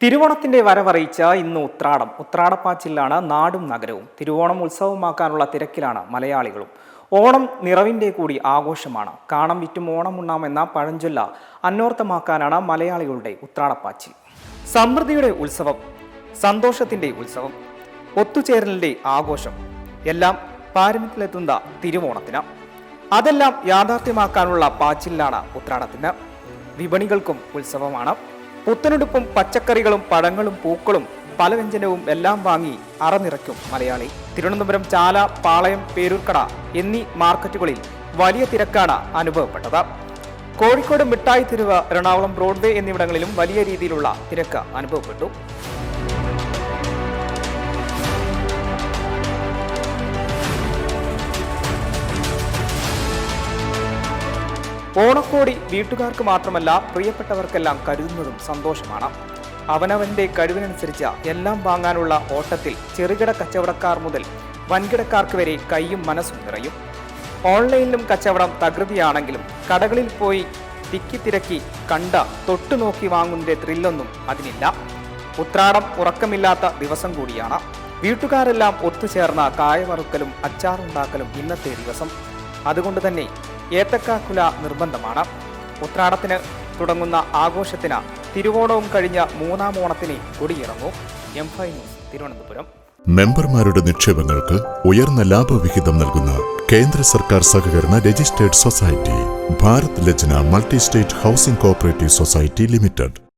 തിരുവോണത്തിന്റെ വരവറിയിച്ച ഇന്ന് ഉത്രാടപ്പാച്ചിലാണ് നാടും നഗരവും. തിരുവോണം ഉത്സവമാക്കാനുള്ള തിരക്കിലാണ് മലയാളികളും. ഓണം നിറവിന്റെ കൂടി ആഘോഷമാണ്. കാണം വിറ്റും ഓണം ഉണ്ണാമെന്ന പഴഞ്ചൊല്ല അന്വർത്ഥമാക്കാനാണ് മലയാളികളുടെ ഉത്രാടപ്പാച്ചിൽ. സമൃദ്ധിയുടെ ഉത്സവം, സന്തോഷത്തിന്റെ ഉത്സവം, ഒത്തുചേരലിന്റെ ആഘോഷം എല്ലാം പാരമ്യത്തിലെത്തുന്ന തിരുവോണത്തിന്. അതെല്ലാം യാഥാർത്ഥ്യമാക്കാനുള്ള പാച്ചിലാണ് ഉത്രാടത്തിന്. വിപണികൾക്കും ഉത്സവമാണ്. പുത്തനുടുപ്പും പച്ചക്കറികളും പഴങ്ങളും പൂക്കളും പലവ്യഞ്ജനവും എല്ലാം വാങ്ങി അറനിറയ്ക്കും മലയാളി. തിരുവനന്തപുരം ചാല, പാളയം, പേരൂർക്കട എന്നീ മാർക്കറ്റുകളിൽ വലിയ തിരക്കാണ് അനുഭവപ്പെട്ടത്. കോഴിക്കോട് മിഠായി തെരുവ്, എറണാകുളം ബ്രോഡ്വേ എന്നിവിടങ്ങളിലും വലിയ രീതിയിലുള്ള തിരക്ക് അനുഭവപ്പെട്ടു. ഓണക്കോടി വീട്ടുകാർക്ക് മാത്രമല്ല പ്രിയപ്പെട്ടവർക്കെല്ലാം കരുതുന്നതും സന്തോഷമാണ്. അവനവന്റെ കഴിവിനനുസരിച്ച് എല്ലാം വാങ്ങാനുള്ള ഓട്ടത്തിൽ ചെറുകിട കച്ചവടക്കാർ മുതൽ വൻകിടക്കാർക്ക് വരെ കൈയും മനസ്സും നിറയും. ഓൺലൈനിലും കച്ചവടം തകൃതിയാണെങ്കിലും കടകളിൽ പോയി തിക്കി കണ്ട തൊട്ടുനോക്കി വാങ്ങുന്നതിന്റെ ത്രില്ലൊന്നും അതിനില്ല. ഉത്രാടം ഉറക്കമില്ലാത്ത ദിവസം കൂടിയാണ്. വീട്ടുകാരെല്ലാം ഒത്തുചേർന്ന കായവറുക്കലും അച്ചാറുണ്ടാക്കലും ഇന്നത്തെ ദിവസം. അതുകൊണ്ട് തന്നെ ഏത്തക്കാക്കുല നിർബന്ധമാണ്. ഉത്രാടത്തിന് തുടങ്ങുന്ന ആഘോഷത്തിന് തിരുവോണവും കഴിഞ്ഞ മൂന്നാം ഓണത്തിന് കൊടിയിറങ്ങും. M5 news, Thiruvananthapuram. മെമ്പർമാരുടെ നിക്ഷേപങ്ങൾക്ക് ഉയർന്ന ലാഭവിഹിതം നൽകുന്ന കേന്ദ്ര സർക്കാർ സഹകരണ registered society Bharat Lajna multi state housing cooperative society limited.